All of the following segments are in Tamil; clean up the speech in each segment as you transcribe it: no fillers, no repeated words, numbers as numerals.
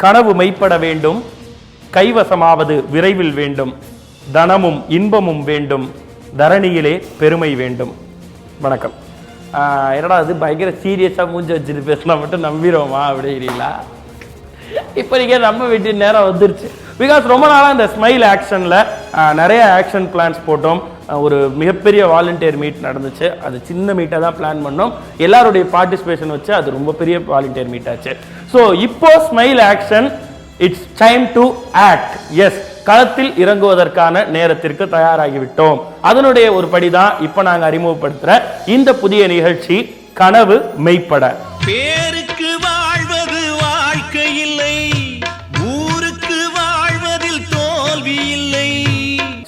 கனவு மெய்ப்பட வேண்டும், கைவசமாவது விரைவில் வேண்டும், தனமும் இன்பமும் வேண்டும், தரணியிலே பெருமை வேண்டும். வணக்கம். என்னடா அது பயங்கர சீரியஸாக மூஞ்சி வச்சுட்டு பேசினா மட்டும் நம்பிடுவோமா அப்படிங்கிறீங்களா? இப்போ நீங்கள் நம்ப வேண்டிய நேரம் வந்துருச்சு. பிகாஸ் ரொம்ப நாளாக இந்த ஸ்மைல் ஆக்ஷனில் நிறைய ஆக்ஷன் பிளான்ஸ் போட்டோம். ஒரு மிகப்பெரிய வாலண்டியர் மீட் நடந்துச்சு. அது சின்ன மீட்டாக தான் பிளான் பண்ணோம். எல்லாருடைய பார்ட்டிசிபேஷன் வச்சு அது ரொம்ப பெரிய வாலண்டியர் மீட் ஆச்சு. ஸோ இப்போ smile action, it's time to act. Yes, களத்தில் இறங்குவதற்கான நேரத்திற்கு தயாராகிவிட்டோம். அதனுடைய ஒரு படிதான் இப்ப நாங்க அறிமுகப்படுத்துற இந்த புதிய நிகழ்ச்சி கனவு மெய்ப்பட. பேருக்கு வாழ்வது வாழ்க்கை இல்லை, ஊருக்கு வாழ்வதில் தோல்வி இல்லை.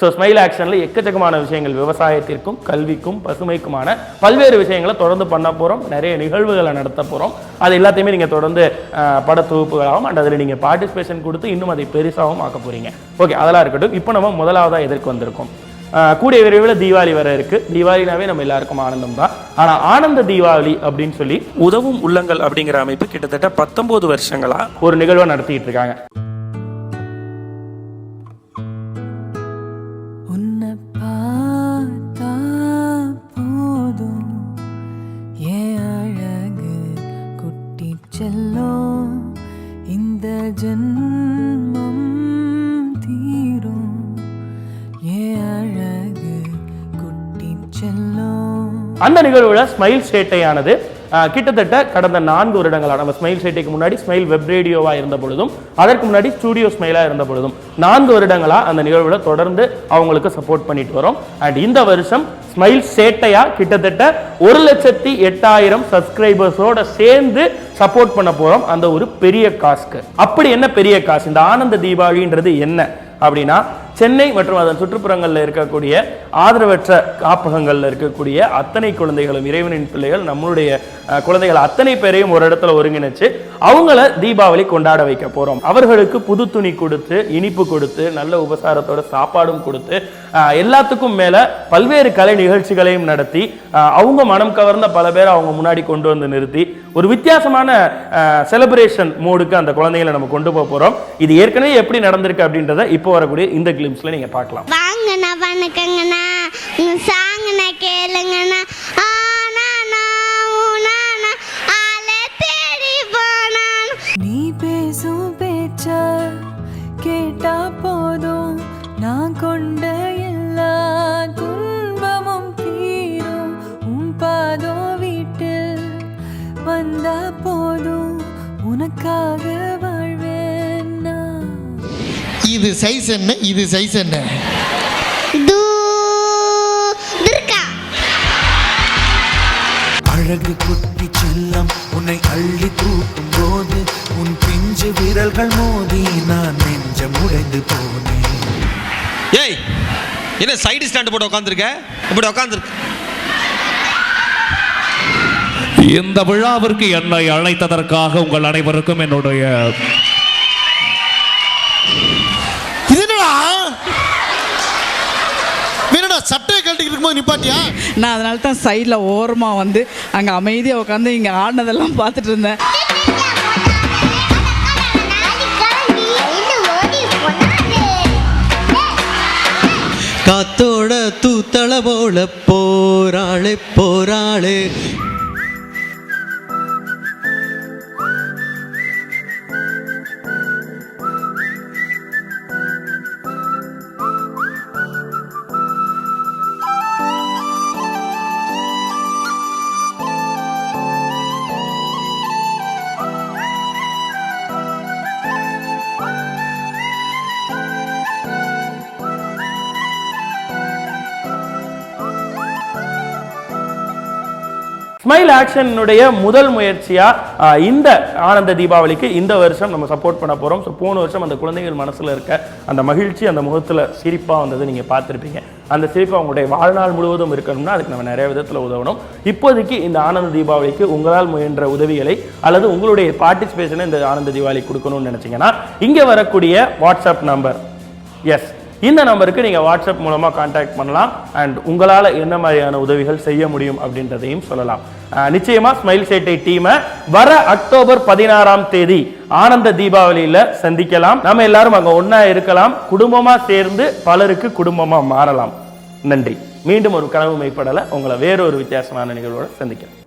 ஸோ ஸ்மைல் ஆக்ஷன்ல எக்கச்சக்கமான விஷயங்கள், விவசாயத்திற்கும் கல்விக்கும் பசுமைக்குமான பல்வேறு விஷயங்களை தொடர்ந்து பண்ண போறோம். நிறைய நிகழ்வுகளை நடத்த போறோம். அது எல்லாத்தையுமே நீங்க தொடர்ந்து பட தொகுப்புகளாகவும் அண்ட் அதில் நீங்க பார்ட்டிசிபேஷன் கொடுத்து இன்னும் அதை பெருசாகவும் ஆக்க போறீங்க. ஓகே, அதெல்லாம் இருக்கட்டும். இப்போ நம்ம முதலாவதா எதற்கு வந்திருக்கோம்? கூடிய விரைவில் தீபாவளி வர இருக்கு. தீபாவளினாவே நம்ம எல்லாருக்கும் ஆனந்தம் தான். ஆனா ஆனந்த தீபாவளி அப்படின்னு சொல்லி உதவும் உள்ளங்கள் அப்படிங்கிற அமைப்பு கிட்டத்தட்ட 19 வருஷங்களா ஒரு நிகழ்வை நடத்திட்டு இருக்காங்க. அந்த நிகழ்வுல ஸ்மைல் சேட்டையானது கிட்டத்தட்ட கடந்த 4 வருடங்களா, நம்ம ஸ்மைல் சேட்டைக்கு முன்னாடி ஸ்மைல் வெப் ரேடியோவா இருந்த பொழுதும் அதற்கு முன்னாடி ஸ்டூடியோ ஸ்மைலா இருந்த பொழுதும் 4 வருடங்களா அந்த நிகழ்வுல தொடர்ந்து அவங்களுக்கு சப்போர்ட் பண்ணிட்டு வரோம். அண்ட் இந்த வருஷம் ஸ்மைல் சேட்டையா கிட்டத்தட்ட 1,08,000 சப்ஸ்கிரைபர்ஸோட சேர்ந்து சப்போர்ட் பண்ண போறோம். அந்த ஒரு பெரிய காசுக்கு. அப்படி என்ன பெரிய காசு? இந்த ஆனந்த தீபாவளின்றது என்ன அப்படின்னா, சென்னை மற்றும் அதன் சுற்றுப்புறங்களில் இருக்கக்கூடிய ஆதரவற்ற காப்பகங்களில் இருக்கக்கூடிய அத்தனை குழந்தைகளும், இறைவனின் பிள்ளைகள், நம்மளுடைய குழந்தைகள் அத்தனை பேரையும் ஒரு இடத்துல ஒருங்கிணைச்சு அவங்கள தீபாவளி கொண்டாட வைக்க போறோம். அவர்களுக்கு புது துணி கொடுத்து, இனிப்பு கொடுத்து, நல்ல உபசாரத்தோட சாப்பாடும் கொடுத்து, எல்லாத்துக்கும் மேல பல்வேறு கலை நிகழ்ச்சிகளையும் நடத்தி அவங்க மனம் கவர்ந்த பல பேர் அவங்க முன்னாடி கொண்டு வந்து நிறுத்தி ஒரு வித்தியாசமான செலிப்ரேஷன் மோடுக்கு அந்த குழந்தைகளை நம்ம கொண்டு போக போறோம். இது ஏற்கனவே எப்படி நடந்திருக்கு அப்படின்றத இப்போ வரக்கூடிய இந்த கிளிம்ஸ்ல நீங்க பார்க்கலாம். வாங்கண்ணா, வணக்கங்கண்ணா, சாங்கண்ணா, கேளுங்கண்ணா, நீ பேசும் பேச்ச கேட்டா போதும், நான் கொண்ட எல்லா துன்பமும் தீரும். உன் பாதோ வீட்டில் வந்தா போதும், உனக்காக வாழ்வேன். இது சைஸ் என்ன? இது சைஸ் என்ன? அழகு குட்டி செல்லம் உன்னை அள்ளி தூக்கும் போது உன் பிஞ்சு விரல்கள் மோதி நான் நெஞ்சம் உடைந்து போனேன். ஏய், என்ன சைடு ஸ்டாண்ட் போட்டு உட்காந்துருக்க? இப்படி உட்காந்துருக்க. இந்த விழாவிற்கு என்னை அழைத்ததற்காக உங்கள் அனைவருக்கும் என்னுடைய சட்டையை கழட்டிக்கிட்டு இருக்கும்போது நிப்பாட்டியா? நான் அதனால தான் சைடில் ஓரமாக வந்து அங்கே அமைதியாக உட்காந்து இங்கே ஆடினதெல்லாம் பார்த்துட்டு இருந்தேன். காத்தோட தூத்தள போல போராளே போராளே. ஸ்மைல் ஆக்ஷனுடைய முதல் முயற்சியா இந்த ஆனந்த தீபாவளிக்கு இந்த வருஷம் நம்ம சப்போர்ட் பண்ண போறோம். ஸோ போன வருஷம் அந்த குழந்தைகள் மனசுல இருக்க அந்த மகிழ்ச்சி, அந்த முகத்துல சிரிப்பா வந்தது நீங்க பார்த்துருப்பீங்க. அந்த சிரிப்பு அவங்களுடைய வாழ்நாள் முழுவதும் இருக்கணும்னா அதுக்கு நம்ம நிறைய விதத்துல உதவணும். இப்போதைக்கு இந்த ஆனந்த தீபாவளிக்கு உங்களால் முயன்ற உதவிகளை அல்லது உங்களுடைய பார்ட்டிசிபேஷனை இந்த ஆனந்த தீபாவளி கொடுக்கணும்னு நினைச்சீங்கன்னா இங்க வரக்கூடிய வாட்ஸ்அப் நம்பர், எஸ், இந்த நம்பருக்கு நீங்கள் வாட்ஸ்அப் மூலமாக கான்டாக்ட் பண்ணலாம். அண்ட் உங்களால் என்ன மாதிரியான உதவிகள் செய்ய முடியும் அப்படின்றதையும் சொல்லலாம். நிச்சயமாக ஸ்மைல் சேட்டை டீமை வர அக்டோபர் 16ஆம் தேதி ஆனந்த தீபாவளியில சந்திக்கலாம். நாம எல்லாரும் அங்க ஒன்னா இருக்கலாம். குடும்பமா சேர்ந்து பலருக்கு குடும்பமா மாறலாம். நன்றி. மீண்டும் ஒரு கனவு மெய்ப்படல உங்களை வேறொரு வித்தியாசமான நிகழ்வோட சந்திக்கிறேன்.